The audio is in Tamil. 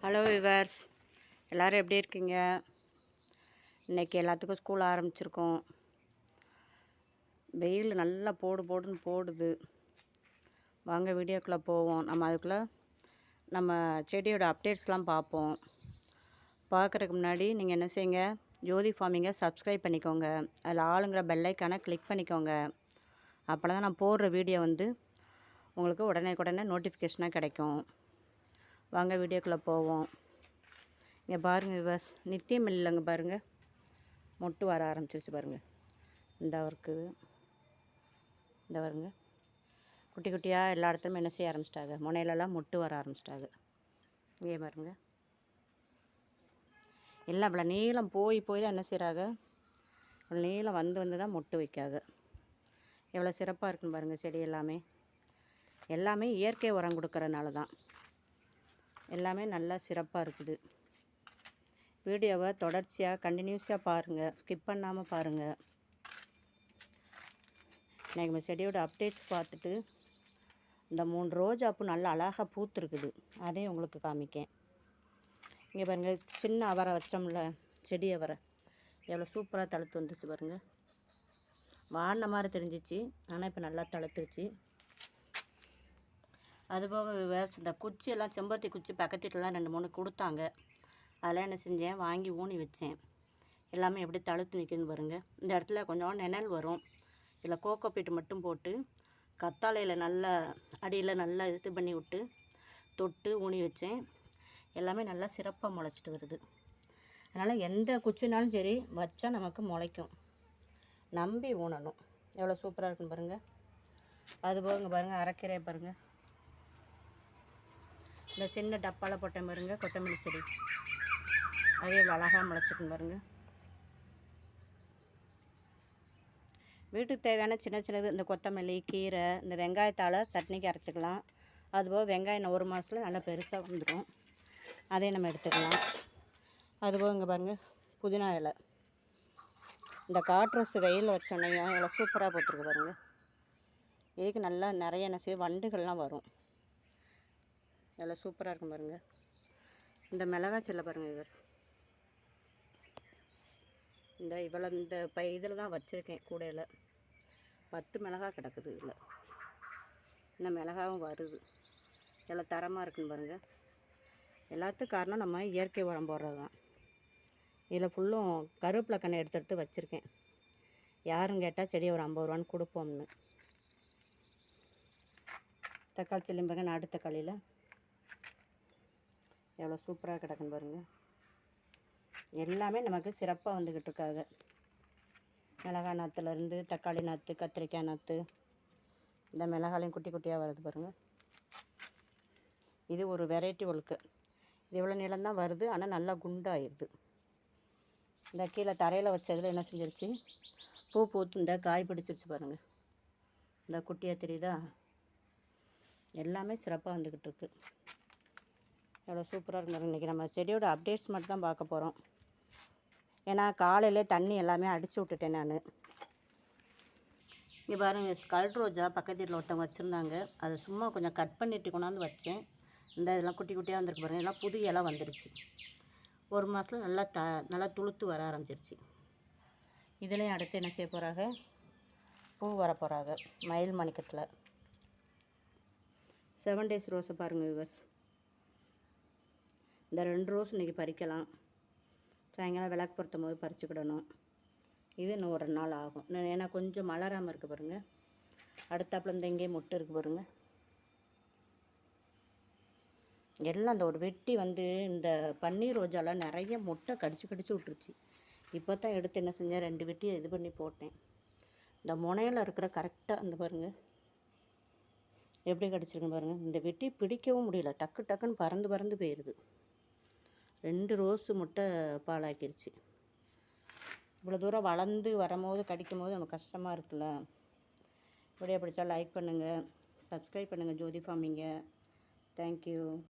ஹலோ விவர்ஸ், எல்லோரும் எப்படி இருக்கீங்க? இன்றைக்கி எல்லாத்துக்கும் ஸ்கூல் ஆரம்பிச்சிருக்கோம். வெயில் நல்லா போடுன்னு போடுது. வாங்க வீடியோக்குள்ளே போவோம். நம்ம செடியோட அப்டேட்ஸ்லாம் பார்ப்போம். பார்க்குறதுக்கு முன்னாடி நீங்கள் என்ன செய்யுங்க, ஜோதி ஃபார்மிங்கை சப்ஸ்கிரைப் பண்ணிக்கோங்க. அதில் ஆளுங்கிற பெல்லைக்கான கிளிக் பண்ணிக்கோங்க. அப்போ தான் நான் போடுற வீடியோ உங்களுக்கு உடனே நோட்டிஃபிகேஷனாக கிடைக்கும். வாங்க வீடியோக்குள்ளே போவோம். இங்கே பாருங்கள் விவர்ஸ், நித்தியம் இல்லைங்க பாருங்கள், மொட்டு வர ஆரம்பிச்சிருச்சு பாருங்கள். இந்த வருங்க குட்டி குட்டியாக எல்லா இடத்துலையும் என்ன செய்ய ஆரம்பிச்சிட்டாங்க, முனையிலலாம் மொட்டு வர ஆரம்பிச்சிட்டாங்க. இங்கே பாருங்க, எல்லாம் இவ்வளோ நீளம் போய் தான் என்ன செய்கிறாங்க, இவ்வளோ நீளம் வந்து தான் மொட்டு வைக்காங்க. எவ்வளோ சிறப்பாக இருக்குன்னு பாருங்கள். செடி எல்லாமே இயற்கை உரம் கொடுக்கறனால தான் எல்லாமே நல்லா சிறப்பாக இருக்குது. வீடியோவை தொடர்ச்சியாக கண்டினியூஸாக பாருங்கள், ஸ்கிப் பண்ணாமல் பாருங்கள். இன்றைக்கி நம்ம செடியோட அப்டேட்ஸ் பார்த்துட்டு இந்த 3 ரோஜாப்பூ நல்லா அழகாக பூத்துருக்குது, அதையும் உங்களுக்கு காமிக்கேன். இங்கே பாருங்கள், சின்ன அவரை வச்சோம்ல, செடி அவரை எவ்வளோ சூப்பராக தழுத்து வந்துச்சு பாருங்கள். வாடின மாதிரி தெரிஞ்சிச்சு, ஆனால் இப்போ நல்லா தழுத்துருச்சு. அதுபோக இந்த குச்சியெல்லாம் செம்பருத்தி குச்சி பக்கத்துலலாம் 2-3 கொடுத்தாங்க. அதெல்லாம் என்ன செஞ்சேன், வாங்கி ஊனி வச்சேன். எல்லாமே எப்படி தழுத்து நிற்குதுன்னு பாருங்கள். இந்த இடத்துல கொஞ்சம் நிழல் வரும். இதில் கோகோ பீட்டு மட்டும் போட்டு கத்தாழையில் நல்லா அடியில் நல்லா இது பண்ணி விட்டு தொட்டு ஊனி வச்சேன். எல்லாமே நல்லா சிறப்பாக முளைச்சிட்டு வருது. அதனால் எந்த குச்சினாலும் சரி வச்சா நமக்கு முளைக்கும். நம்பி ஊனணும். எவ்வளோ சூப்பராக இருக்குன்னு பாருங்கள். அதுபோக பாருங்கள், அரைக்கீரை பாருங்கள். இந்த சின்ன டப்பாவில் போட்டேன் பாருங்கள், கொத்தமல்லி செடி அதே அழகாக முளைச்சிருக்குன்னு பாருங்கள். வீட்டுக்கு தேவையான சின்னது இந்த கொத்தமல்லி, கீரை, இந்த வெங்காயத்தால் சட்னிக்கு அரைச்சிக்கலாம். அதுபோக வெங்காயம் 1 மாதத்தில் நல்லா பெருசாக வந்துடும், அதையும் நம்ம எடுத்துக்கலாம். அதுபோக இங்கே பாருங்கள், புதினா இலை. இந்த காட்ரோஸ் வெயில் வச்சோன்னையும் எவ்வளோ சூப்பராக போட்டிருக்கு பாருங்கள். இதுக்கு நல்லா நிறைய என்ன செய்யும், வண்டுகள்லாம் வரும். எவ்வளோ சூப்பராக இருக்கும் பாருங்கள். இந்த மிளகாய் செல்லை பாருங்கள் விவர்ஸ், இந்த இதில் தான் வச்சுருக்கேன். கூடையில் 10 மிளகாய் கிடக்குது. இதில் இந்த மிளகாவும் வருது. எவ்வளோ தரமாக இருக்குன்னு பாருங்கள். எல்லாத்துக்கும் காரணம் நம்ம இயற்கை உரம் போடுறது தான். இதில் ஃபுல்லும் கருவேப்பிலை கண்ணை எடுத்து வச்சுருக்கேன். யாருன்னு கேட்டால் செடியை ஒரு 50 ரூபான்னு கொடுப்போம்னு. தக்காளி செல்லியும் பாருங்கள், நாட்டு தக்காளியில் எவ்வளோ சூப்பராக கிடக்குன்னு பாருங்கள். எல்லாமே நமக்கு சிறப்பாக வந்துக்கிட்டு இருக்காங்க. மிளகாய் நாற்றுலேருந்து தக்காளி நாற்று, கத்திரிக்காய் நாற்று, இந்த மிளகாலையும் குட்டி குட்டியாக வருது பாருங்கள். இது ஒரு வெரைட்டி ஒழுக்கு. இது எவ்வளோ நீளம்தான் வருது, ஆனால் நல்லா குண்டாகிடுது. இந்த கீழே தரையில் வச்சதில் என்ன செஞ்சிருச்சு, பூத்து இந்த காய் பிடிச்சிருச்சு பாருங்கள். இந்த குட்டியாக தெரியுதா, எல்லாமே சிறப்பாக வந்துக்கிட்டு இருக்குது. எவ்வளோ சூப்பராக இருந்தாலும். இன்றைக்கி நம்ம செடியோட அப்டேட்ஸ் மட்டும் தான் பார்க்க போகிறோம். ஏன்னா காலையிலே தண்ணி எல்லாமே அடித்து விட்டுட்டேன் நான். இங்கே பாருங்கள், ஸ்கல் ரோஜா பக்கத்து வீட்டில் ஒருத்தவங்க வச்சுருந்தாங்க. அதை சும்மா கொஞ்சம் கட் பண்ணிட்டு கொண்டாந்து வச்சேன். இந்த இதெல்லாம் குட்டி குட்டியாக வந்துருக்கு பாருங்கள். எல்லாம் புது இலை வந்துருச்சு. 1 மாதத்தில் நல்லா துளுத்து வர ஆரம்பிச்சிருச்சு. இதுலேயும் அடுத்து என்ன செய்ய போகிறாங்க, பூ வர போகிறாங்க. மயில் மணிக்கத்தில் 7 days ரோஸை பாருங்கள் விவர்ஸ். இந்த 2 ரோஸ் இன்றைக்கி பறிக்கலாம். சாயங்காலம் விளக்கு பொருத்தும் போது பறிச்சுக்கிடணும். இது இன்னும் 1 நாள் ஆகும். ஏன்னா கொஞ்சம் மலராமல் இருக்குது பாருங்கள். அடுத்தாப்புல இந்த எங்கேயும் மொட்டு இருக்குது பாருங்கள். எல்லாம் அந்த ஒரு வெட்டி இந்த பன்னீர் ரோஜாலாம் நிறைய மொட்டை கடிச்சு விட்டுருச்சு. இப்போ தான் எடுத்து என்ன செஞ்சேன், 2 வெட்டியை இது பண்ணி போட்டேன். இந்த முனையில் இருக்கிற கரெக்டாக அந்த பாருங்கள் எப்படி கடிச்சிருக்குன்னு பாருங்கள். இந்த வெட்டி பிடிக்கவும் முடியல, டக்குன்னு பறந்து போயிடுது. 2 ரோஸு முட்டை பாலாக்கிருச்சு. இவ்வளோ தூரம் வளர்ந்து வரும்போது கடிக்கும் போது நமக்கு கஷ்டமாக இருக்குல்ல. வீடியோ பிடிச்சா லைக் பண்ணுங்கள், சப்ஸ்கிரைப் பண்ணுங்கள் ஜோதி ஃபார்மிங்கை. தேங்க்யூ.